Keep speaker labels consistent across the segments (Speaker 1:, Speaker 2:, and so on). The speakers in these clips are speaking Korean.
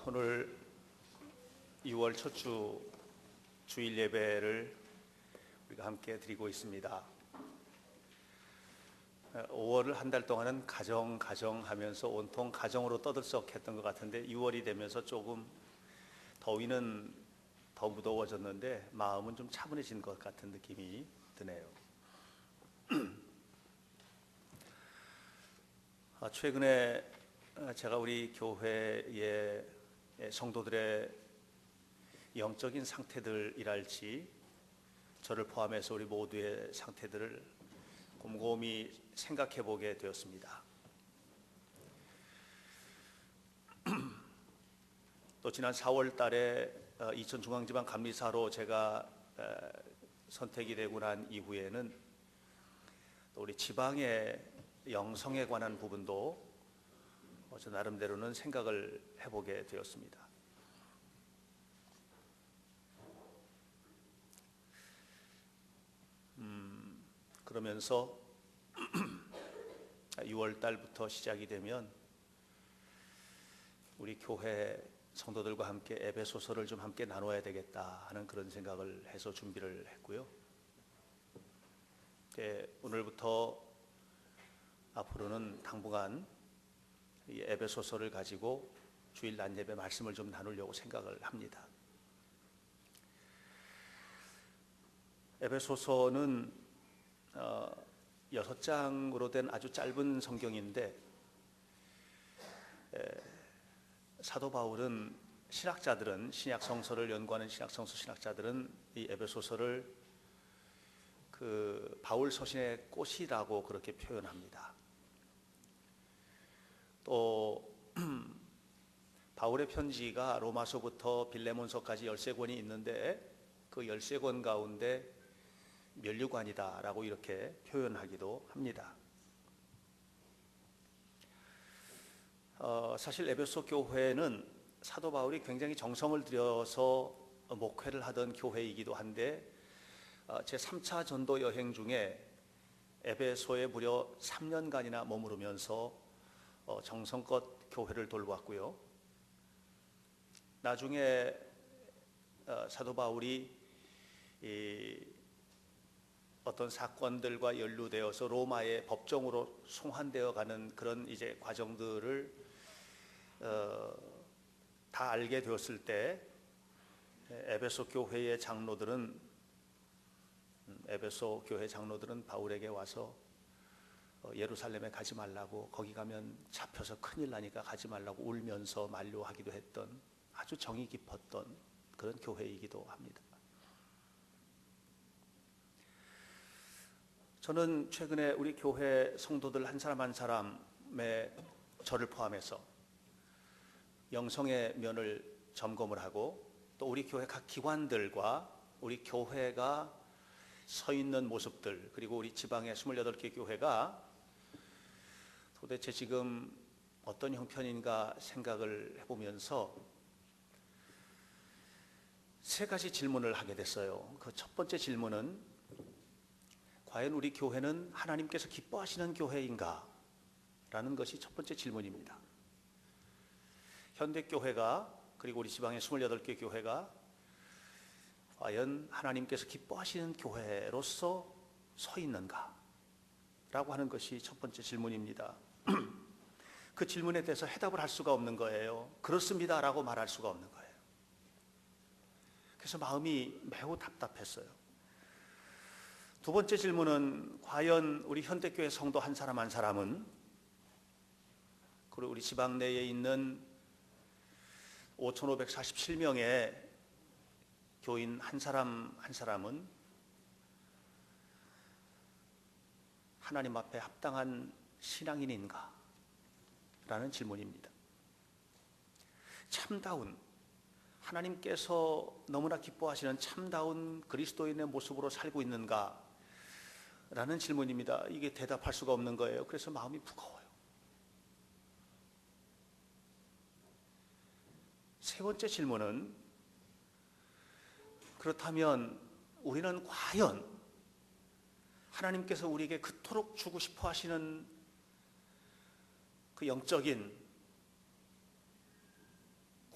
Speaker 1: 오늘 6월 첫 주 주일 예배를 우리가 함께 드리고 있습니다. 5월을 한 달 동안은 가정 하면서 온통 가정으로 떠들썩했던 것 같은데 6월이 되면서 조금 더위는 더 무더워졌는데 마음은 좀 차분해진 것 같은 느낌이 드네요. 최근에 제가 우리 교회의 성도들의 영적인 상태들이랄지 저를 포함해서 우리 모두의 상태들을 곰곰이 생각해 보게 되었습니다. 또 지난 4월 달에 이천중앙지방감리사로 제가 선택이 되고 난 이후에는 또 우리 지방의 영성에 관한 부분도 저 나름대로는 생각을 해보게 되었습니다. 그러면서 6월 달부터 시작이 되면 우리 교회 성도들과 함께 에베소서를 좀 함께 나눠야 되겠다 하는 그런 생각을 해서 준비를 했고요. 오늘부터 앞으로는 당분간 이 에베소서를 가지고 주일 낮 예배 말씀을 좀 나누려고 생각을 합니다. 에베소서는 6장으로 된 아주 짧은 성경인데 사도 바울은 신약 성서를 연구하는 신학자들은 이 에베소서를 그 바울 서신의 꽃이라고 그렇게 표현합니다. 또 바울의 편지가 로마서부터 빌레몬서까지 13권이 있는데 그 13권 가운데 면류관이다라고 이렇게 표현하기도 합니다. 사실 에베소 교회는 사도 바울이 굉장히 정성을 들여서 목회를 하던 교회이기도 한데 제3차 전도 여행 중에 에베소에 무려 3년간이나 머무르면서 정성껏 교회를 돌보았고요. 나중에 사도 바울이 어떤 사건들과 연루되어서 로마의 법정으로 송환되어 가는 그런 이제 과정들을 다 알게 되었을 때 에베소 교회 장로들은 바울에게 와서 예루살렘에 가지 말라고, 거기 가면 잡혀서 큰일 나니까 가지 말라고 울면서 만류하기도 했던 아주 정이 깊었던 그런 교회이기도 합니다. 저는 최근에 우리 교회 성도들 한 사람 한 사람의 저를 포함해서 영성의 면을 점검을 하고 또 우리 교회 각 기관들과 우리 교회가 서 있는 모습들, 그리고 우리 지방의 28개 교회가 도대체 지금 어떤 형편인가 생각을 해보면서 세 가지 질문을 하게 됐어요. 그 첫 번째 질문은 과연 우리 교회는 하나님께서 기뻐하시는 교회인가? 라는 것이 첫 번째 질문입니다. 현대교회가 그리고 우리 지방의 28개 교회가 과연 하나님께서 기뻐하시는 교회로서 서 있는가? 라고 하는 것이 첫 번째 질문입니다. 그 질문에 대해서 해답을 할 수가 없는 거예요. 그렇습니다 라고 말할 수가 없는 거예요. 그래서 마음이 매우 답답했어요. 두 번째 질문은 과연 우리 현대교회 성도 한 사람 한 사람은, 그리고 우리 지방 내에 있는 5,547명의 교인 한 사람 한 사람은 하나님 앞에 합당한 신앙인인가? 라는 질문입니다. 참다운, 하나님께서 너무나 기뻐하시는 참다운 그리스도인의 모습으로 살고 있는가? 라는 질문입니다. 이게 대답할 수가 없는 거예요. 그래서 마음이 무거워요. 세 번째 질문은, 그렇다면 우리는 과연 하나님께서 우리에게 그토록 주고 싶어 하시는 그 영적인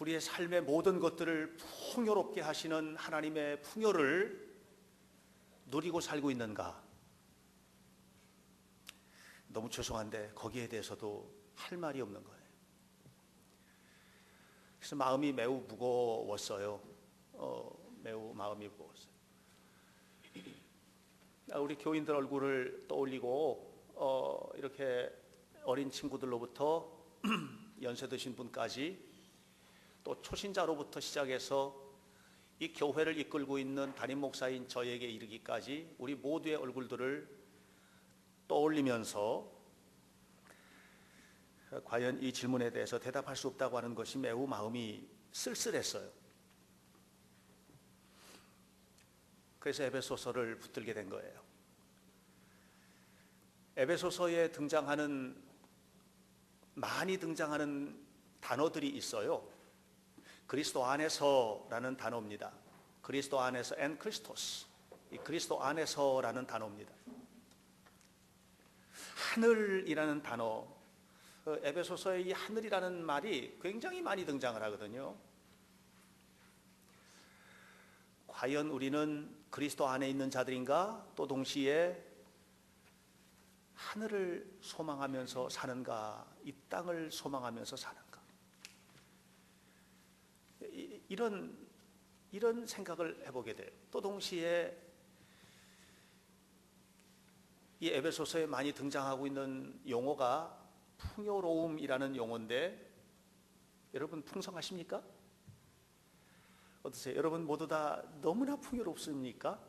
Speaker 1: 우리의 삶의 모든 것들을 풍요롭게 하시는 하나님의 풍요를 누리고 살고 있는가? 너무 죄송한데 거기에 대해서도 할 말이 없는 거예요. 그래서 마음이 매우 무거웠어요. 매우 마음이 무거웠어요. 우리 교인들 얼굴을 떠올리고 이렇게 어린 친구들로부터 연세 드신 분까지 또 초신자로부터 시작해서 이 교회를 이끌고 있는 담임 목사인 저에게 이르기까지 우리 모두의 얼굴들을 떠올리면서 과연 이 질문에 대해서 대답할 수 없다고 하는 것이 매우 마음이 쓸쓸했어요. 그래서 에베소서를 붙들게 된 거예요. 에베소서에 많이 등장하는 단어들이 있어요. 그리스도 안에서라는 단어입니다. 그리스도 안에서 엔 크리스토스, 이 그리스도 안에서라는 단어입니다. 하늘이라는 단어, 에베소서의 이 하늘이라는 말이 굉장히 많이 등장을 하거든요. 과연 우리는 그리스도 안에 있는 자들인가? 또 동시에 하늘을 소망하면서 사는가? 이 땅을 소망하면서 사는가? 이런 생각을 해보게 돼요. 또 동시에 이 에베소서에 많이 등장하고 있는 용어가 풍요로움이라는 용어인데 여러분 풍성하십니까? 어떠세요? 여러분 모두 다 너무나 풍요롭습니까?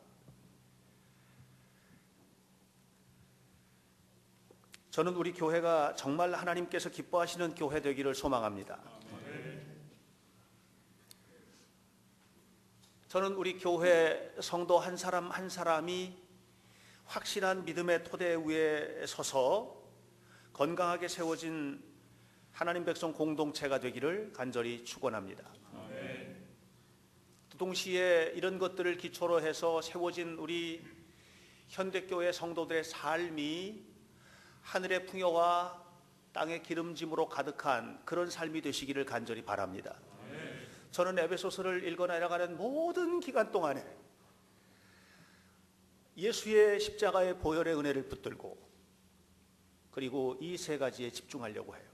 Speaker 1: 저는 우리 교회가 정말 하나님께서 기뻐하시는 교회 되기를 소망합니다. 저는 우리 교회 성도 한 사람 한 사람이 확실한 믿음의 토대 위에 서서 건강하게 세워진 하나님 백성 공동체가 되기를 간절히 축원합니다. 동시에 이런 것들을 기초로 해서 세워진 우리 현대교회 성도들의 삶이 하늘의 풍요와 땅의 기름짐으로 가득한 그런 삶이 되시기를 간절히 바랍니다. 저는 에베소서를 읽어 나가는 모든 기간 동안에 예수의 십자가의 보혈의 은혜를 붙들고 그리고 이 세 가지에 집중하려고 해요.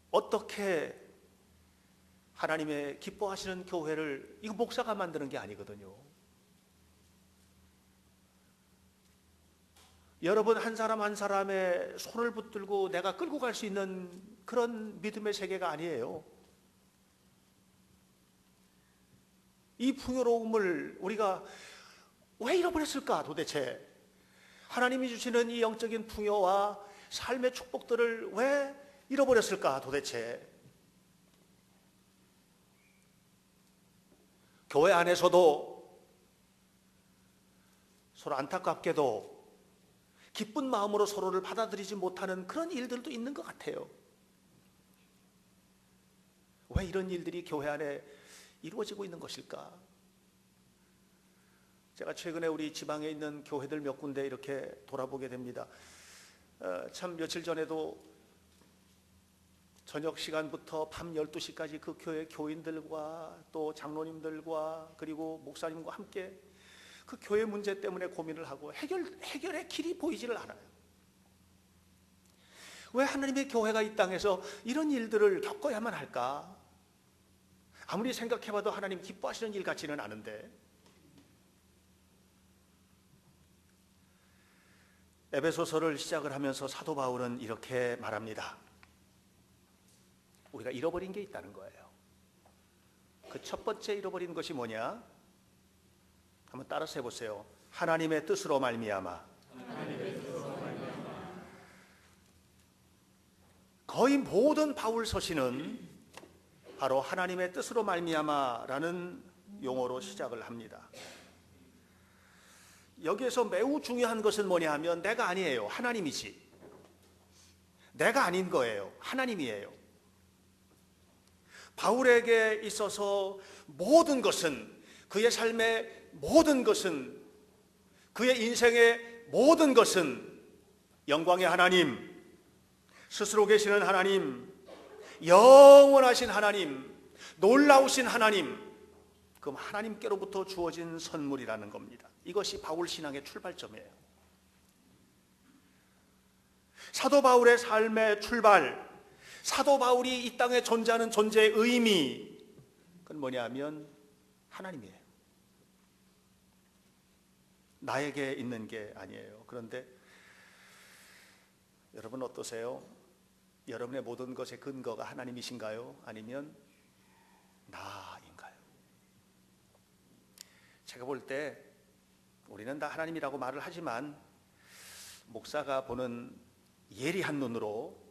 Speaker 1: 어떻게 하나님의 기뻐하시는 교회를, 이거 목사가 만드는 게 아니거든요. 여러분 한 사람 한 사람의 손을 붙들고 내가 끌고 갈 수 있는 그런 믿음의 세계가 아니에요. 이 풍요로움을 우리가 왜 잃어버렸을까 도대체? 하나님이 주시는 이 영적인 풍요와 삶의 축복들을 왜 잃어버렸을까 도대체? 교회 안에서도 서로 안타깝게도 기쁜 마음으로 서로를 받아들이지 못하는 그런 일들도 있는 것 같아요. 왜 이런 일들이 교회 안에 이루어지고 있는 것일까? 제가 최근에 우리 지방에 있는 교회들 몇 군데 이렇게 돌아보게 됩니다. 참 며칠 전에도 저녁 시간부터 밤 12시까지 그 교회 교인들과 또 장로님들과 그리고 목사님과 함께 그 교회 문제 때문에 고민을 하고 해결의 길이 보이지를 않아요. 왜 하나님의 교회가 이 땅에서 이런 일들을 겪어야만 할까? 아무리 생각해봐도 하나님 기뻐하시는 일 같지는 않은데. 에베소서를 시작을 하면서 사도 바울은 이렇게 말합니다. 우리가 잃어버린 게 있다는 거예요. 그 첫 번째 잃어버린 것이 뭐냐? 한번 따라서 해보세요. 하나님의 뜻으로 말미암아. 거의 모든 바울 서신은 바로 하나님의 뜻으로 말미암아라는 용어로 시작을 합니다. 여기에서 매우 중요한 것은 뭐냐 하면 내가 아니에요. 하나님이지. 내가 아닌 거예요. 하나님이에요. 바울에게 있어서 모든 것은, 그의 삶의 모든 것은, 그의 인생의 모든 것은 영광의 하나님, 스스로 계시는 하나님, 영원하신 하나님, 놀라우신 하나님, 그 하나님께로부터 주어진 선물이라는 겁니다. 이것이 바울 신앙의 출발점이에요. 사도 바울의 삶의 출발, 사도 바울이 이 땅에 존재하는 존재의 의미, 그건 뭐냐면 하나님이에요. 나에게 있는 게 아니에요. 그런데 여러분 어떠세요? 여러분의 모든 것의 근거가 하나님이신가요? 아니면 나인가요? 제가 볼 때 우리는 다 하나님이라고 말을 하지만 목사가 보는 예리한 눈으로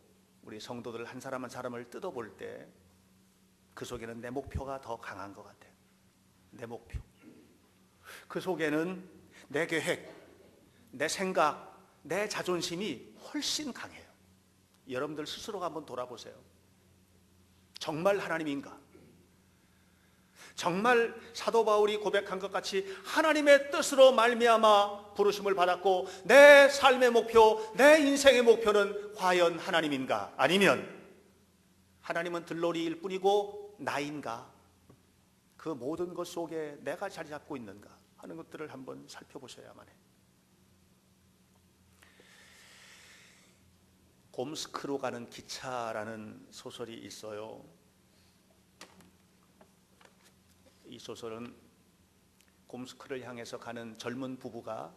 Speaker 1: 우리 성도들 한 사람 한 사람을 뜯어볼 때 그 속에는 내 목표가 더 강한 것 같아요. 내 목표. 그 속에는 내 계획, 내 생각, 내 자존심이 훨씬 강해요. 여러분들 스스로가 한번 돌아보세요. 정말 하나님인가? 정말 사도 바울이 고백한 것 같이 하나님의 뜻으로 말미암아 부르심을 받았고 내 삶의 목표, 내 인생의 목표는 과연 하나님인가? 아니면 하나님은 들러리일 뿐이고 나인가? 그 모든 것 속에 내가 자리 잡고 있는가 하는 것들을 한번 살펴보셔야만 해요. 곰스크로 가는 기차라는 소설이 있어요. 이 소설은 곰스크를 향해서 가는 젊은 부부가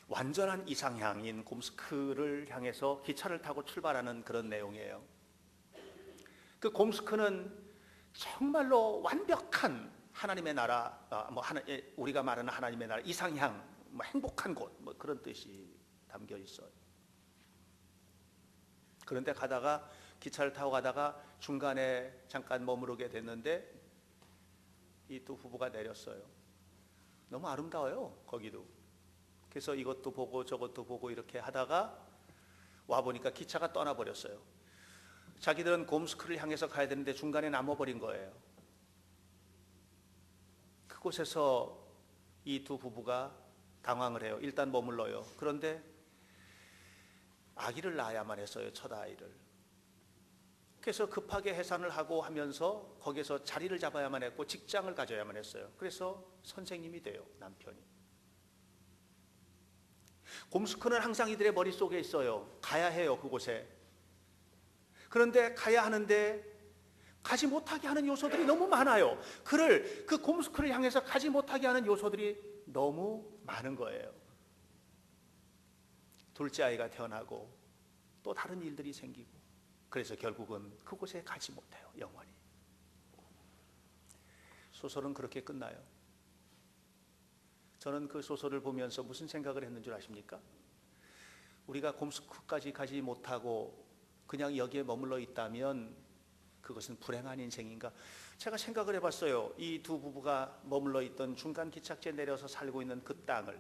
Speaker 1: 완전한 이상향인 곰스크를 향해서 기차를 타고 출발하는 그런 내용이에요. 그 곰스크는 정말로 완벽한 하나님의 나라, 우리가 말하는 하나님의 나라, 이상향, 행복한 곳, 그런 뜻이 담겨 있어요. 그런데 가다가 기차를 타고 가다가 중간에 잠깐 머무르게 됐는데 이 두 부부가 내렸어요. 너무 아름다워요, 거기도. 그래서 이것도 보고 저것도 보고 이렇게 하다가 와보니까 기차가 떠나버렸어요. 자기들은 곰스크를 향해서 가야 되는데 중간에 남아버린 거예요. 그곳에서 이 두 부부가 당황을 해요. 일단 머물러요. 그런데 아기를 낳아야만 했어요, 첫 아이를. 그래서 급하게 해산을 하고 하면서 거기서 자리를 잡아야만 했고 직장을 가져야만 했어요. 그래서 선생님이 돼요, 남편이. 곰스크는 항상 이들의 머릿속에 있어요. 가야 해요, 그곳에. 그런데 가야 하는데 가지 못하게 하는 요소들이 너무 많아요. 그 곰스크를 향해서 가지 못하게 하는 요소들이 너무 많은 거예요. 둘째 아이가 태어나고 또 다른 일들이 생기고 그래서 결국은 그곳에 가지 못해요, 영원히. 소설은 그렇게 끝나요. 저는 그 소설을 보면서 무슨 생각을 했는 줄 아십니까? 우리가 곰스크까지 가지 못하고 그냥 여기에 머물러 있다면 그것은 불행한 인생인가? 제가 생각을 해봤어요. 이 두 부부가 머물러 있던 중간 기착지에 내려서 살고 있는 그 땅을,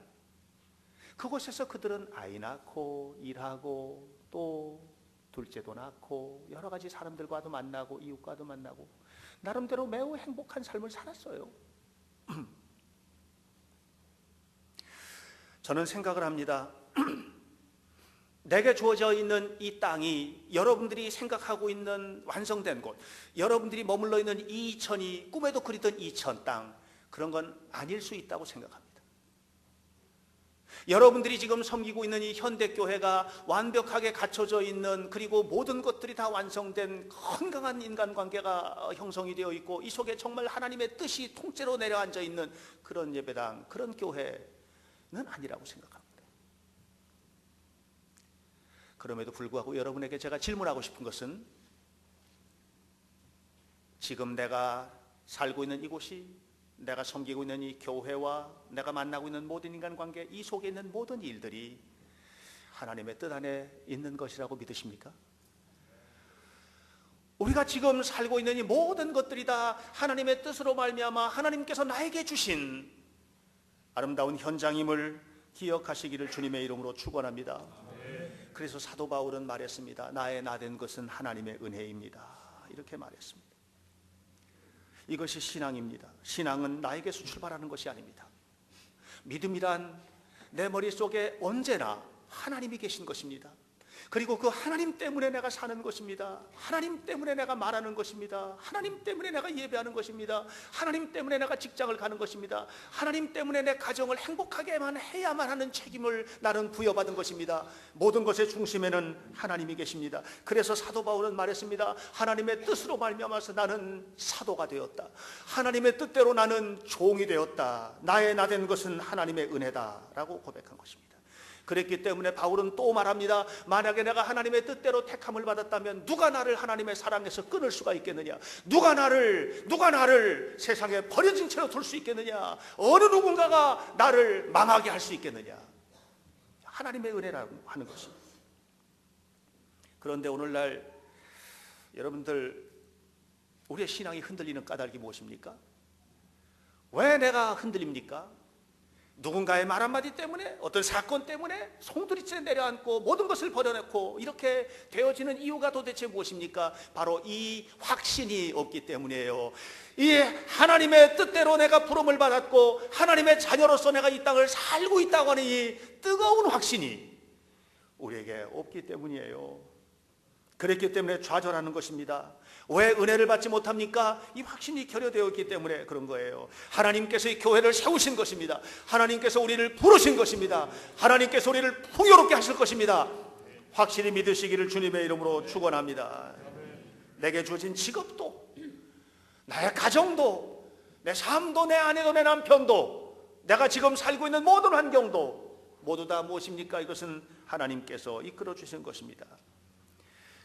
Speaker 1: 그곳에서 그들은 아이 낳고 일하고 또 둘째도 낳고 여러 가지 사람들과도 만나고 이웃과도 만나고 나름대로 매우 행복한 삶을 살았어요. 저는 생각을 합니다. 내게 주어져 있는 이 땅이 여러분들이 생각하고 있는 완성된 곳, 여러분들이 머물러 있는 이 이천이 꿈에도 그리던 이천 땅, 그런 건 아닐 수 있다고 생각합니다. 여러분들이 지금 섬기고 있는 이 현대교회가 완벽하게 갖춰져 있는, 그리고 모든 것들이 다 완성된 건강한 인간관계가 형성이 되어 있고 이 속에 정말 하나님의 뜻이 통째로 내려앉아 있는 그런 예배당, 그런 교회는 아니라고 생각합니다. 그럼에도 불구하고 여러분에게 제가 질문하고 싶은 것은, 지금 내가 살고 있는 이곳이, 내가 섬기고 있는 이 교회와 내가 만나고 있는 모든 인간관계, 이 속에 있는 모든 일들이 하나님의 뜻 안에 있는 것이라고 믿으십니까? 우리가 지금 살고 있는 이 모든 것들이 다 하나님의 뜻으로 말미암아 하나님께서 나에게 주신 아름다운 현장임을 기억하시기를 주님의 이름으로 축원합니다. 그래서 사도 바울은 말했습니다. 나의 나된 것은 하나님의 은혜입니다. 이렇게 말했습니다. 이것이 신앙입니다. 신앙은 나에게서 출발하는 것이 아닙니다. 믿음이란 내 머릿속에 언제나 하나님이 계신 것입니다. 그리고 그 하나님 때문에 내가 사는 것입니다. 하나님 때문에 내가 말하는 것입니다. 하나님 때문에 내가 예배하는 것입니다. 하나님 때문에 내가 직장을 가는 것입니다. 하나님 때문에 내 가정을 행복하게만 해야만 하는 책임을 나는 부여받은 것입니다. 모든 것의 중심에는 하나님이 계십니다. 그래서 사도 바울은 말했습니다. 하나님의 뜻으로 말미암아서 나는 사도가 되었다. 하나님의 뜻대로 나는 종이 되었다. 나의 나 된 것은 하나님의 은혜다라고 고백한 것입니다. 그랬기 때문에 바울은 또 말합니다. 만약에 내가 하나님의 뜻대로 택함을 받았다면 누가 나를 하나님의 사랑에서 끊을 수가 있겠느냐? 누가 나를 세상에 버려진 채로 둘 수 있겠느냐? 어느 누군가가 나를 망하게 할 수 있겠느냐? 하나님의 은혜라고 하는 것입니다. 그런데 오늘날 여러분들, 우리의 신앙이 흔들리는 까닭이 무엇입니까? 왜 내가 흔들립니까? 누군가의 말 한마디 때문에, 어떤 사건 때문에 송두리째 내려앉고 모든 것을 버려놓고 이렇게 되어지는 이유가 도대체 무엇입니까? 바로 이 확신이 없기 때문이에요. 이 하나님의 뜻대로 내가 부름을 받았고 하나님의 자녀로서 내가 이 땅을 살고 있다고 하는 이 뜨거운 확신이 우리에게 없기 때문이에요. 그랬기 때문에 좌절하는 것입니다. 왜 은혜를 받지 못합니까? 이 확신이 결여되어 있기 때문에 그런 거예요. 하나님께서 이 교회를 세우신 것입니다. 하나님께서 우리를 부르신 것입니다. 하나님께서 우리를 풍요롭게 하실 것입니다. 확실히 믿으시기를 주님의 이름으로 축원합니다. 내게 주어진 직업도, 나의 가정도, 내 삶도, 내 아내도, 내 남편도, 내가 지금 살고 있는 모든 환경도 모두 다 무엇입니까? 이것은 하나님께서 이끌어 주신 것입니다.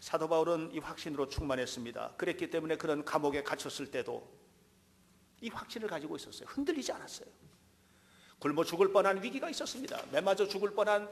Speaker 1: 사도 바울은 이 확신으로 충만했습니다. 그랬기 때문에 그런 감옥에 갇혔을 때도 이 확신을 가지고 있었어요. 흔들리지 않았어요. 굶어 죽을 뻔한 위기가 있었습니다. 매 맞아 죽을 뻔한,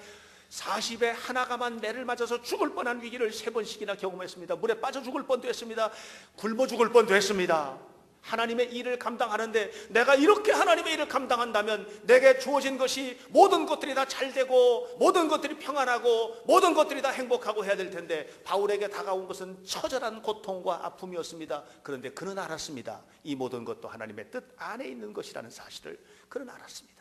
Speaker 1: 40에 하나가만 매를 맞아서 죽을 뻔한 위기를 3번씩이나 경험했습니다. 물에 빠져 죽을 뻔도 했습니다. 굶어 죽을 뻔도 했습니다. 하나님의 일을 감당하는데 내가 이렇게 하나님의 일을 감당한다면 내게 주어진 것이 모든 것들이 다 잘되고 모든 것들이 평안하고 모든 것들이 다 행복하고 해야 될 텐데, 바울에게 다가온 것은 처절한 고통과 아픔이었습니다. 그런데 그는 알았습니다. 이 모든 것도 하나님의 뜻 안에 있는 것이라는 사실을 그는 알았습니다.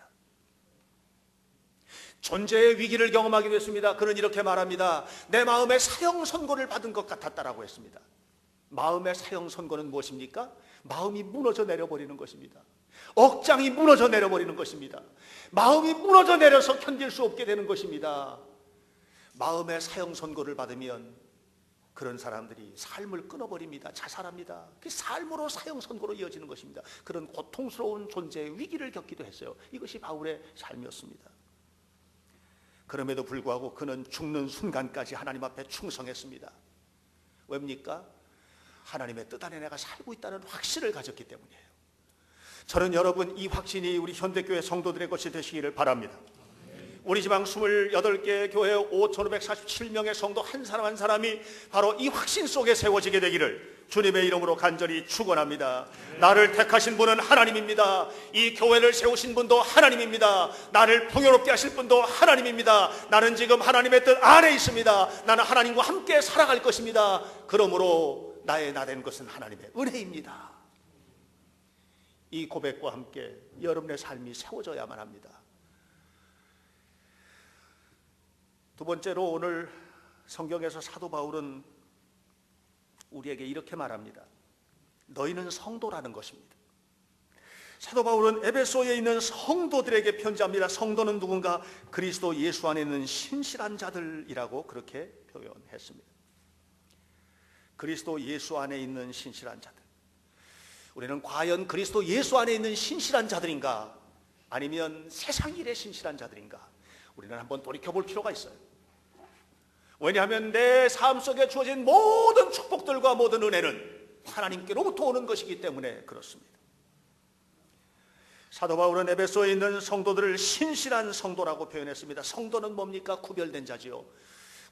Speaker 1: 존재의 위기를 경험하게 됐습니다. 그는 이렇게 말합니다. 내 마음에 사형 선고를 받은 것 같았다라고 했습니다. 마음의 사형 선고는 무엇입니까? 마음이 무너져 내려버리는 것입니다. 억장이 무너져 내려버리는 것입니다. 마음이 무너져 내려서 견딜 수 없게 되는 것입니다. 마음의 사형 선고를 받으면 그런 사람들이 삶을 끊어버립니다. 자살합니다. 그 삶으로 사형 선고로 이어지는 것입니다. 그런 고통스러운 존재의 위기를 겪기도 했어요. 이것이 바울의 삶이었습니다. 그럼에도 불구하고 그는 죽는 순간까지 하나님 앞에 충성했습니다. 왜입니까? 하나님의 뜻 안에 내가 살고 있다는 확신을 가졌기 때문이에요. 저는 여러분, 이 확신이 우리 현대교회 성도들의 것이 되시기를 바랍니다. 우리 지방 28개 교회 5,547명의 성도 한 사람 한 사람이 바로 이 확신 속에 세워지게 되기를 주님의 이름으로 간절히 축원합니다. 나를 택하신 분은 하나님입니다. 이 교회를 세우신 분도 하나님입니다. 나를 풍요롭게 하실 분도 하나님입니다. 나는 지금 하나님의 뜻 안에 있습니다. 나는 하나님과 함께 살아갈 것입니다. 그러므로 나의 나 된 것은 하나님의 은혜입니다. 이 고백과 함께 여러분의 삶이 세워져야만 합니다. 두 번째로, 오늘 성경에서 사도 바울은 우리에게 이렇게 말합니다. 너희는 성도라는 것입니다. 사도 바울은 에베소에 있는 성도들에게 편지합니다. 성도는 누군가? 그리스도 예수 안에 있는 신실한 자들이라고 그렇게 표현했습니다. 그리스도 예수 안에 있는 신실한 자들. 우리는 과연 그리스도 예수 안에 있는 신실한 자들인가? 아니면 세상 일의 신실한 자들인가? 우리는 한번 돌이켜볼 필요가 있어요. 왜냐하면 내 삶 속에 주어진 모든 축복들과 모든 은혜는 하나님께로부터 오는 것이기 때문에 그렇습니다. 사도 바울은 에베소에 있는 성도들을 신실한 성도라고 표현했습니다. 성도는 뭡니까? 구별된 자지요.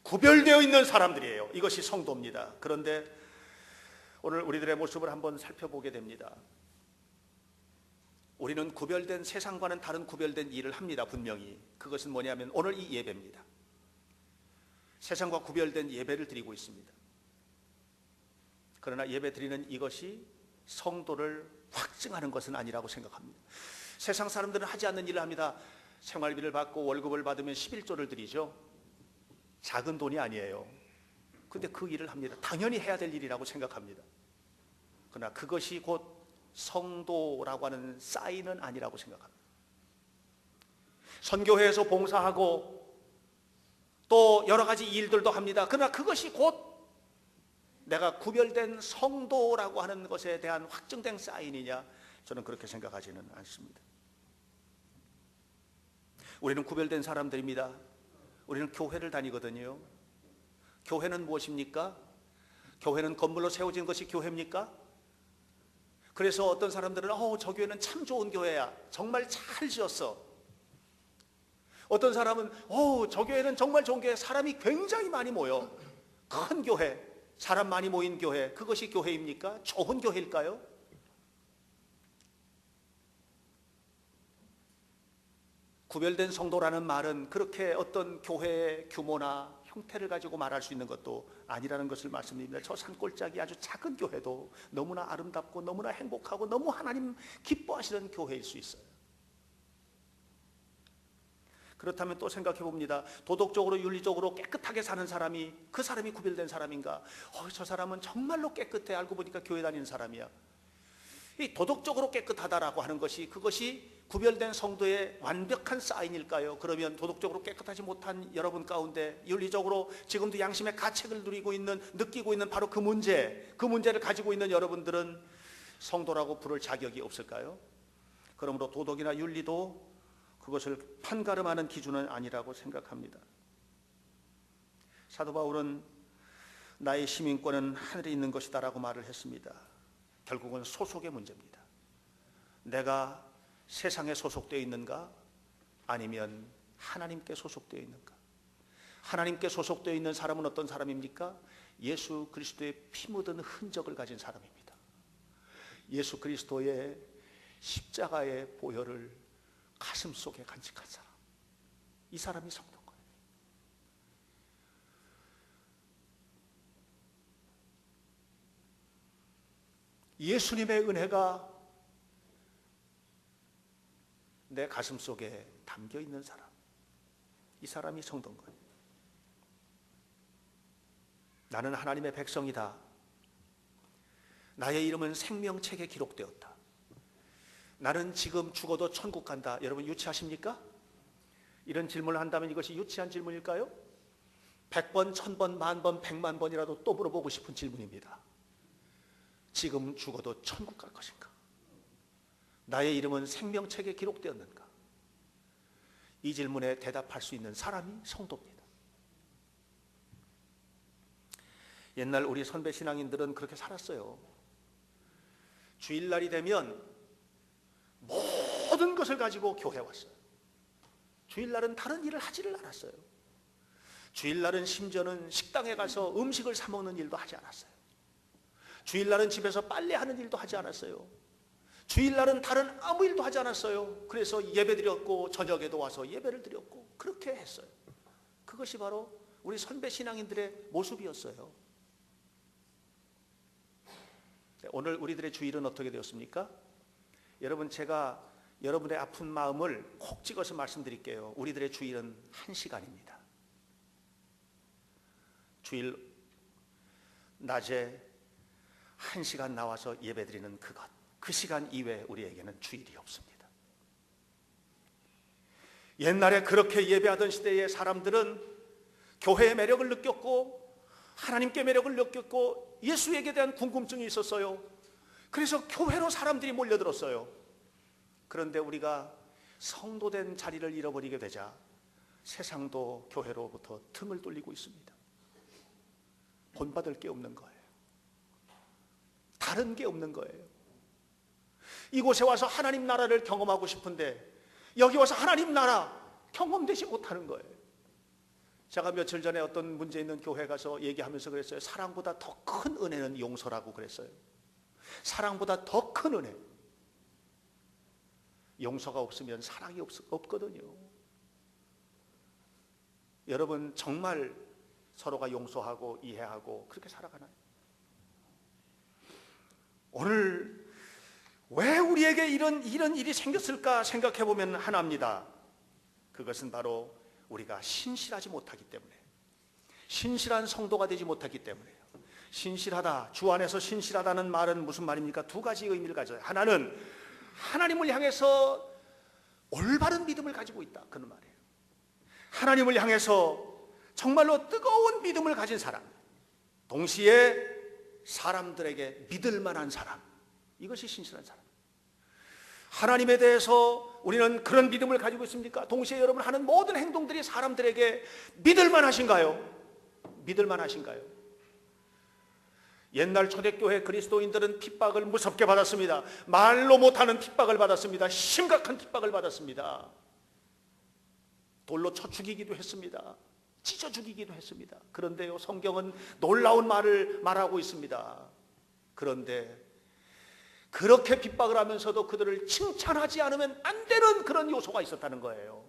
Speaker 1: 구별되어 있는 사람들이에요. 이것이 성도입니다. 그런데 오늘 우리들의 모습을 한번 살펴보게 됩니다. 우리는 구별된, 세상과는 다른 구별된 일을 합니다. 분명히. 그것은 뭐냐면 오늘 이 예배입니다. 세상과 구별된 예배를 드리고 있습니다. 그러나 예배 드리는 이것이 성도를 확증하는 것은 아니라고 생각합니다. 세상 사람들은 하지 않는 일을 합니다. 생활비를 받고 월급을 받으면 11조를 드리죠. 작은 돈이 아니에요. 근데 그 일을 합니다. 당연히 해야 될 일이라고 생각합니다. 그러나 그것이 곧 성도라고 하는 사인은 아니라고 생각합니다. 선교회에서 봉사하고 또 여러 가지 일들도 합니다. 그러나 그것이 곧 내가 구별된 성도라고 하는 것에 대한 확증된 사인이냐? 저는 그렇게 생각하지는 않습니다. 우리는 구별된 사람들입니다. 우리는 교회를 다니거든요. 교회는 무엇입니까? 교회는 건물로 세워진 것이 교회입니까? 그래서 어떤 사람들은 저 교회는 참 좋은 교회야. 정말 잘 지었어. 어떤 사람은 저 교회는 정말 좋은 교회. 사람이 굉장히 많이 모여. 큰 교회, 사람 많이 모인 교회. 그것이 교회입니까? 좋은 교회일까요? 구별된 성도라는 말은 그렇게 어떤 교회의 규모나 형태를 가지고 말할 수 있는 것도 아니라는 것을 말씀드립니다. 저 산골짜기 아주 작은 교회도 너무나 아름답고 너무나 행복하고 너무 하나님 기뻐하시는 교회일 수 있어요. 그렇다면 또 생각해 봅니다. 도덕적으로 윤리적으로 깨끗하게 사는 사람이 그 사람이 구별된 사람인가? 저 사람은 정말로 깨끗해. 알고 보니까 교회 다니는 사람이야. 이 도덕적으로 깨끗하다라고 하는 것이 그것이 구별된 성도의 완벽한 사인일까요? 그러면 도덕적으로 깨끗하지 못한 여러분 가운데 윤리적으로 지금도 양심의 가책을 느끼고 있는 바로 그 문제를 가지고 있는 여러분들은 성도라고 부를 자격이 없을까요? 그러므로 도덕이나 윤리도 그것을 판가름하는 기준은 아니라고 생각합니다. 사도 바울은 나의 시민권은 하늘에 있는 것이다 라고 말을 했습니다. 결국은 소속의 문제입니다. 내가 세상에 소속되어 있는가? 아니면 하나님께 소속되어 있는가? 하나님께 소속되어 있는 사람은 어떤 사람입니까? 예수 그리스도의 피 묻은 흔적을 가진 사람입니다. 예수 그리스도의 십자가의 보혈을 가슴 속에 간직한 사람. 이 사람이 성도인 거예요. 예수님의 은혜가 내 가슴 속에 담겨 있는 사람, 이 사람이 성도인 거예요. 나는 하나님의 백성이다. 나의 이름은 생명책에 기록되었다. 나는 지금 죽어도 천국 간다. 여러분 유치하십니까? 이런 질문을 한다면 이것이 유치한 질문일까요? 100번, 1000번, 10,000번, 100만 번이라도 또 물어보고 싶은 질문입니다. 지금 죽어도 천국 갈 것인가? 나의 이름은 생명책에 기록되었는가? 이 질문에 대답할 수 있는 사람이 성도입니다. 옛날 우리 선배 신앙인들은 그렇게 살았어요. 주일날이 되면 모든 것을 가지고 교회에 왔어요. 주일날은 다른 일을 하지를 않았어요. 주일날은 심지어는 식당에 가서 음식을 사 먹는 일도 하지 않았어요. 주일날은 집에서 빨래하는 일도 하지 않았어요. 주일날은 다른 아무 일도 하지 않았어요. 그래서 예배 드렸고 저녁에도 와서 예배를 드렸고 그렇게 했어요. 그것이 바로 우리 선배 신앙인들의 모습이었어요. 오늘 우리들의 주일은 어떻게 되었습니까? 여러분, 제가 여러분의 아픈 마음을 콕 찍어서 말씀드릴게요. 우리들의 주일은 1시간입니다. 주일 낮에 1시간 나와서 예배드리는 그것, 그 시간 이외에 우리에게는 주일이 없습니다. 옛날에 그렇게 예배하던 시대의 사람들은 교회의 매력을 느꼈고 하나님께 매력을 느꼈고 예수에게 대한 궁금증이 있었어요. 그래서 교회로 사람들이 몰려들었어요. 그런데 우리가 성도된 자리를 잃어버리게 되자 세상도 교회로부터 등을 돌리고 있습니다. 본받을 게 없는 거예요. 다른 게 없는 거예요. 이곳에 와서 하나님 나라를 경험하고 싶은데 여기 와서 하나님 나라 경험되지 못하는 거예요. 제가 며칠 전에 어떤 문제 있는 교회 가서 얘기하면서 그랬어요. 사랑보다 더 큰 은혜는 용서라고 그랬어요. 사랑보다 더 큰 은혜. 용서가 없으면 사랑이 없거든요. 여러분 정말 서로가 용서하고 이해하고 그렇게 살아가나요? 오늘 왜 우리에게 이런 일이 생겼을까 생각해 보면 하나입니다. 그것은 바로 우리가 신실하지 못하기 때문에, 신실한 성도가 되지 못했기 때문에요. 신실하다, 주 안에서 신실하다는 말은 무슨 말입니까? 두 가지 의미를 가져요. 하나는 하나님을 향해서 올바른 믿음을 가지고 있다, 그런 말이에요. 하나님을 향해서 정말로 뜨거운 믿음을 가진 사람, 동시에 사람들에게 믿을 만한 사람, 이것이 신실한 사람. 하나님에 대해서 우리는 그런 믿음을 가지고 있습니까? 동시에 여러분 하는 모든 행동들이 사람들에게 믿을 만하신가요? 믿을 만하신가요? 옛날 초대교회 그리스도인들은 핍박을 무섭게 받았습니다. 말로 못하는 핍박을 받았습니다. 심각한 핍박을 받았습니다. 돌로 쳐 죽이기도 했습니다. 찢어 죽이기도 했습니다. 그런데요, 성경은 놀라운 말을 말하고 있습니다. 그런데 그렇게 핍박을 하면서도 그들을 칭찬하지 않으면 안 되는 그런 요소가 있었다는 거예요.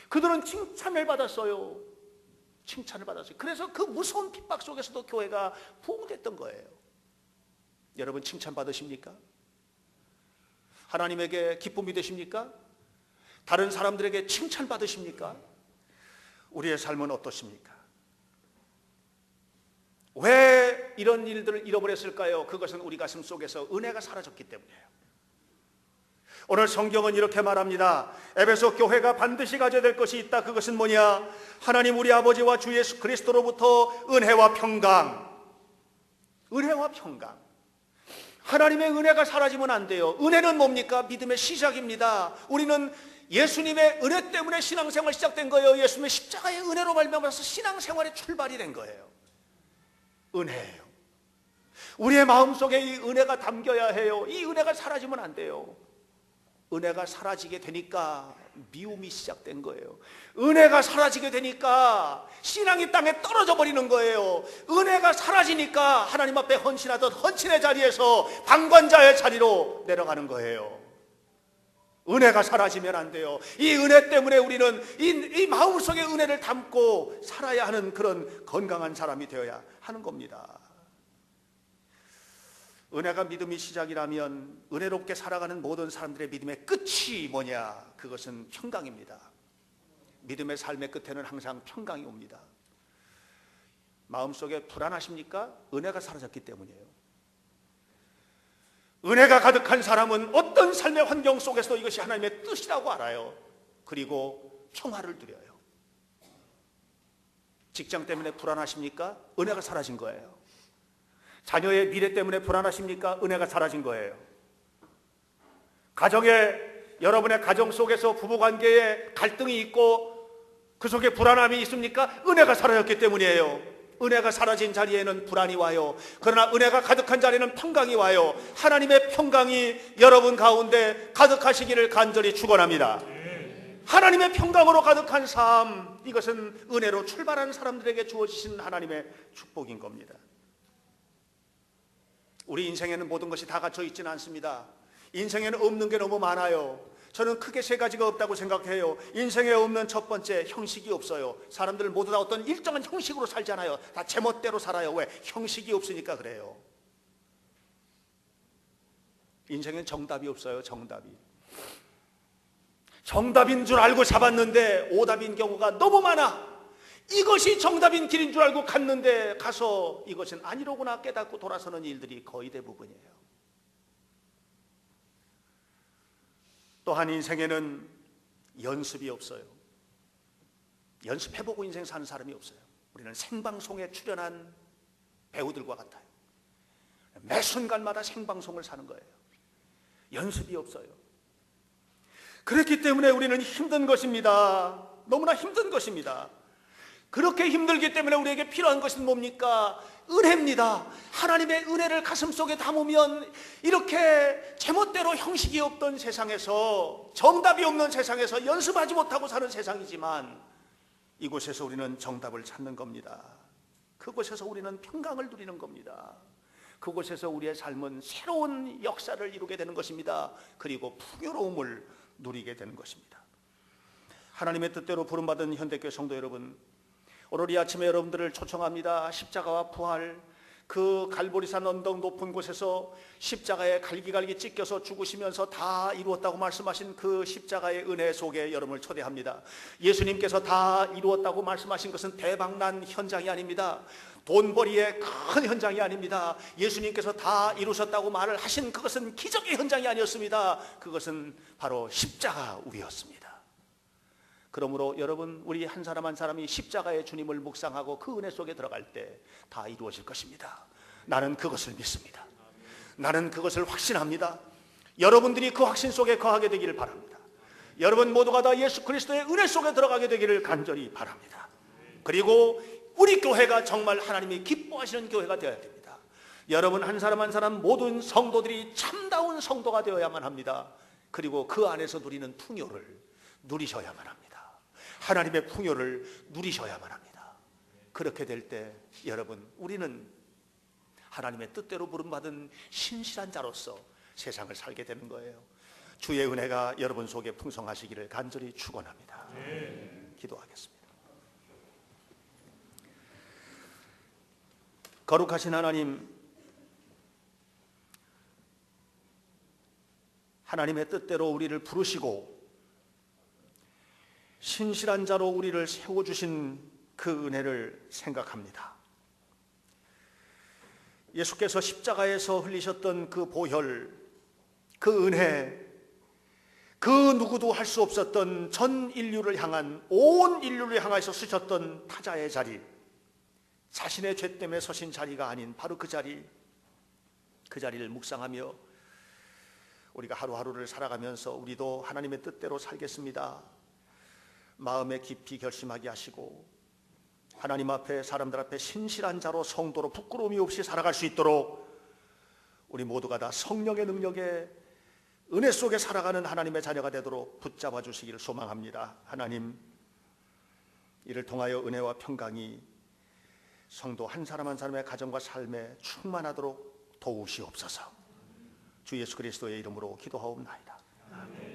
Speaker 1: 그들은 칭찬을 받았어요. 칭찬을 받았어요. 그래서 그 무서운 핍박 속에서도 교회가 부흥됐던 거예요. 여러분 칭찬 받으십니까? 하나님에게 기쁨이 되십니까? 다른 사람들에게 칭찬 받으십니까? 우리의 삶은 어떻습니까? 왜 이런 일들을 잃어버렸을까요? 그것은 우리 가슴 속에서 은혜가 사라졌기 때문이에요. 오늘 성경은 이렇게 말합니다. 에베소 교회가 반드시 가져야 될 것이 있다. 그것은 뭐냐? 하나님 우리 아버지와 주 예수 그리스도로부터 은혜와 평강. 은혜와 평강. 하나님의 은혜가 사라지면 안 돼요. 은혜는 뭡니까? 믿음의 시작입니다. 우리는 예수님의 은혜 때문에 신앙생활 시작된 거예요. 예수님의 십자가의 은혜로 말미암아서 신앙생활의 출발이 된 거예요. 은혜예요. 우리의 마음속에 이 은혜가 담겨야 해요. 이 은혜가 사라지면 안 돼요. 은혜가 사라지게 되니까 미움이 시작된 거예요. 은혜가 사라지게 되니까 신앙이 땅에 떨어져 버리는 거예요. 은혜가 사라지니까 하나님 앞에 헌신하던 헌신의 자리에서 방관자의 자리로 내려가는 거예요. 은혜가 사라지면 안 돼요. 이 은혜 때문에 우리는 이 마음속에 은혜를 담고 살아야 하는 그런 건강한 사람이 되어야 하는 겁니다. 은혜가 믿음의 시작이라면 은혜롭게 살아가는 모든 사람들의 믿음의 끝이 뭐냐? 그것은 평강입니다. 믿음의 삶의 끝에는 항상 평강이 옵니다. 마음속에 불안하십니까? 은혜가 사라졌기 때문이에요. 은혜가 가득한 사람은 어떤 삶의 환경 속에서도 이것이 하나님의 뜻이라고 알아요. 그리고 평화를 누려요. 직장 때문에 불안하십니까? 은혜가 사라진 거예요. 자녀의 미래 때문에 불안하십니까? 은혜가 사라진 거예요. 여러분의 가정 속에서 부부관계에 갈등이 있고 그 속에 불안함이 있습니까? 은혜가 사라졌기 때문이에요. 은혜가 사라진 자리에는 불안이 와요. 그러나 은혜가 가득한 자리에는 평강이 와요. 하나님의 평강이 여러분 가운데 가득하시기를 간절히 축원합니다. 하나님의 평강으로 가득한 삶, 이것은 은혜로 출발한 사람들에게 주어지신 하나님의 축복인 겁니다. 우리 인생에는 모든 것이 다 갖춰 있지는 않습니다. 인생에는 없는 게 너무 많아요. 저는 크게 세 가지가 없다고 생각해요. 인생에 없는 첫 번째, 형식이 없어요. 사람들 모두 다 어떤 일정한 형식으로 살잖아요. 다 제멋대로 살아요. 왜? 형식이 없으니까 그래요. 인생엔 정답이 없어요. 정답인 줄 알고 잡았는데 오답인 경우가 너무 많아. 이것이 정답인 길인 줄 알고 갔는데 가서 이것은 아니로구나 깨닫고 돌아서는 일들이 거의 대부분이에요. 또한 인생에는 연습이 없어요. 연습해보고 인생 사는 사람이 없어요. 우리는 생방송에 출연한 배우들과 같아요. 매 순간마다 생방송을 사는 거예요. 연습이 없어요. 그렇기 때문에 우리는 힘든 것입니다. 너무나 힘든 것입니다. 그렇게 힘들기 때문에 우리에게 필요한 것은 뭡니까? 은혜입니다. 하나님의 은혜를 가슴속에 담으면 이렇게 제멋대로 형식이 없던 세상에서, 정답이 없는 세상에서, 연습하지 못하고 사는 세상이지만 이곳에서 우리는 정답을 찾는 겁니다. 그곳에서 우리는 평강을 누리는 겁니다. 그곳에서 우리의 삶은 새로운 역사를 이루게 되는 것입니다. 그리고 풍요로움을 누리게 되는 것입니다. 하나님의 뜻대로 부름받은 현대교회 성도 여러분, 오늘 이 아침에 여러분들을 초청합니다. 십자가와 부활, 그 갈보리산 언덕 높은 곳에서 십자가에 갈기갈기 찢겨서 죽으시면서 다 이루었다고 말씀하신 그 십자가의 은혜 속에 여러분을 초대합니다. 예수님께서 다 이루었다고 말씀하신 것은 대박난 현장이 아닙니다. 돈벌이의 큰 현장이 아닙니다. 예수님께서 다 이루셨다고 말을 하신 그것은 기적의 현장이 아니었습니다. 그것은 바로 십자가 위였습니다. 그러므로 여러분, 우리 한 사람 한 사람이 십자가의 주님을 묵상하고 그 은혜 속에 들어갈 때 다 이루어질 것입니다. 나는 그것을 믿습니다. 나는 그것을 확신합니다. 여러분들이 그 확신 속에 거하게 되기를 바랍니다. 여러분 모두가 다 예수 그리스도의 은혜 속에 들어가게 되기를 간절히 바랍니다. 그리고 우리 교회가 정말 하나님이 기뻐하시는 교회가 되어야 됩니다. 여러분 한 사람 한 사람 모든 성도들이 참다운 성도가 되어야만 합니다. 그리고 그 안에서 누리는 풍요를 누리셔야만 합니다. 하나님의 풍요를 누리셔야만 합니다. 그렇게 될 때 여러분, 우리는 하나님의 뜻대로 부름받은 신실한 자로서 세상을 살게 되는 거예요. 주의 은혜가 여러분 속에 풍성하시기를 간절히 축원합니다. 기도하겠습니다. 거룩하신 하나님, 하나님의 뜻대로 우리를 부르시고 신실한 자로 우리를 세워주신 그 은혜를 생각합니다. 예수께서 십자가에서 흘리셨던 그 보혈, 그 은혜, 그 누구도 할 수 없었던 전 인류를 향한, 온 인류를 향해서 쓰셨던 타자의 자리, 자신의 죄 때문에 서신 자리가 아닌 바로 그 자리를 묵상하며 우리가 하루하루를 살아가면서 우리도 하나님의 뜻대로 살겠습니다. 마음에 깊이 결심하게 하시고 하나님 앞에, 사람들 앞에 신실한 자로, 성도로 부끄러움이 없이 살아갈 수 있도록 우리 모두가 다 성령의 능력에, 은혜 속에 살아가는 하나님의 자녀가 되도록 붙잡아 주시기를 소망합니다. 하나님, 이를 통하여 은혜와 평강이 성도 한 사람 한 사람의 가정과 삶에 충만하도록 도우시옵소서. 주 예수 그리스도의 이름으로 기도하옵나이다. 아멘.